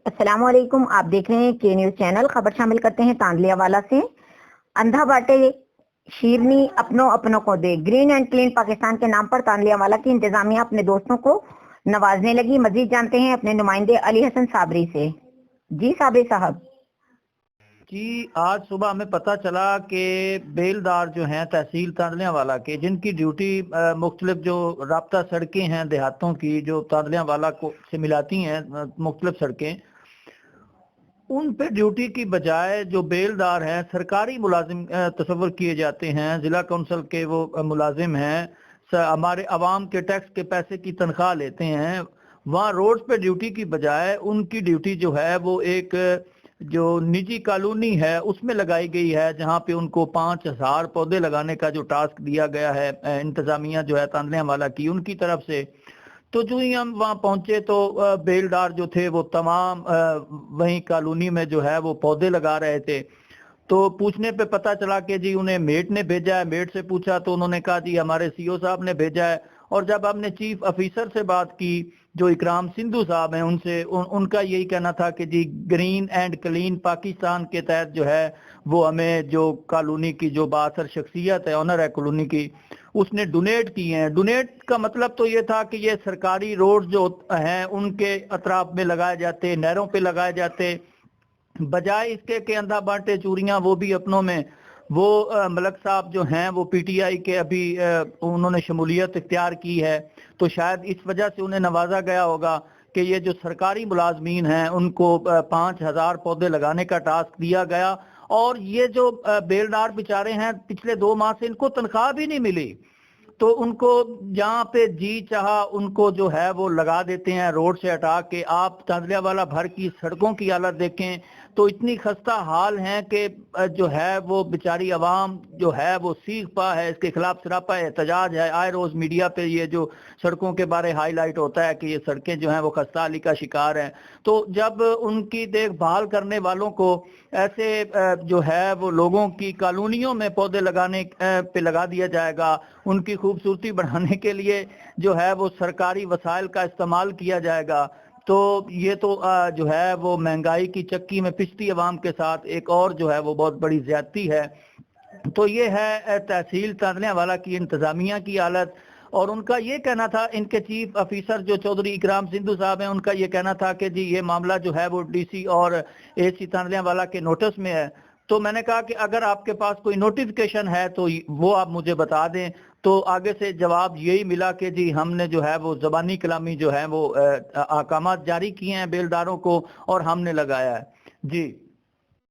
अस्सलाम वालेकुम। आप देख रहे हैं के न्यूज चैनल। खबर शामिल करते हैं तांदलियावाला से। अंधा बाटे शीरनी अपनों अपनों को दे, ग्रीन एंड क्लीन पाकिस्तान के नाम पर तांदलियावाला की इंतजामिया अपने दोस्तों को नवाजने लगी। मजीद जानते हैं अपने नुमाइंदे अली हसन साबरी से। जी साबरी साहब। जी, आज सुबह हमें पता चला कि बेलदार जो हैं तहसील तांदलियावाला के, जिनकी ड्यूटी मुख्तलिफ जो राब्ता सड़कें हैं देहातों की जो तांदलियावाला को से मिलाती हैं मुख्तलिफ सड़कें, उन पे ड्यूटी की बजाय जो बेलदार हैं सरकारी मुलाजिम तस्वर किए जाते हैं। जिला कौंसिल के वो मुलाजिम हैं, हमारे अवाम के टैक्स के पैसे की तनख्वाह लेते हैं। वहाँ रोड पे ड्यूटी की बजाय उनकी ड्यूटी जो है वो एक जो निजी कॉलोनी है उसमें लगाई गई है, जहाँ पे उनको 5000 पौधे लगाने का जो टास्क दिया गया है इंतजामिया जो है तांदलियावाला की उनकी तरफ से। तो जो ही हम वहाँ पहुंचे तो बेलदार जो थे वो तमाम वहीं कॉलोनी में जो है वो पौधे लगा रहे थे। तो पूछने पे पता चला कि जी उन्हें मेट ने भेजा है। मेट से पूछा तो उन्होंने कहा जी हमारे सीओ साहब ने भेजा है। और जब हमने चीफ ऑफिसर से बात की जो इकराम सिंधु साहब हैं उनसे, उनका यही कहना था कि जी ग्रीन एंड क्लीन पाकिस्तान के तहत जो है वो हमें जो कॉलोनी की जो बासर शख्सियत है, ऑनर है कॉलोनी की, उसने डोनेट किए हैं। डोनेट का मतलब तो ये था कि ये सरकारी रोड जो हैं उनके अतराफ में लगाए जाते, नहरों पे लगाए जाते, बजाय इसके कि अंधा बांटे चूरियां वो भी अपनों में। वो मलक साहब जो हैं वो पीटीआई के अभी उन्होंने शमूलियत इख्तियार की है, तो शायद इस वजह से उन्हें नवाजा गया होगा कि ये जो सरकारी मुलाजमीन हैं उनको 5000 पौधे लगाने का टास्क दिया गया। और ये जो बेलदार बेचारे हैं पिछले 2 माह से इनको तनख्वाह भी नहीं मिली, तो उनको जहाँ पे जी चाहा उनको जो है वो लगा देते हैं रोड से हटा के। आप तांदलियावाला भर की सड़कों की हालत देखें तो इतनी खस्ता हाल है कि जो है वो बेचारी आवाम जो है वो सीख पा है, इसके खिलाफ सरापा एहतजाज है। आए रोज मीडिया पे ये जो सड़कों के बारे हाईलाइट होता है कि ये सड़कें जो हैं वो खस्ता हाली का शिकार हैं। तो जब उनकी देखभाल करने वालों को ऐसे जो है वो लोगों की कॉलोनियों में पौधे लगाने पे लगा दिया जाएगा, उनकी खूबसूरती बढ़ाने के लिए जो है वो सरकारी वसाइल का इस्तेमाल किया जाएगा, तो ये तो जो है वो महंगाई की चक्की में पिसती अवाम के साथ एक और जो है वो बहुत बड़ी ज्यादती है। तो ये है तहसील तांदलियावाला की इंतजामिया की हालत। और उनका ये कहना था, इनके चीफ ऑफिसर जो चौधरी इकराम सिंधु साहब हैं, उनका ये कहना था कि जी ये मामला जो है वो डीसी और एसी तांदलियावाला के नोटिस में है। तो मैंने कहा कि अगर आपके पास कोई नोटिफिकेशन है तो वो आप मुझे बता दें। तो आगे से जवाब यही मिला कि जी हमने जो है वो ज़बानी कलामी जो है वो अहकामात जारी किए हैं बेलदारों को और हमने लगाया है। जी।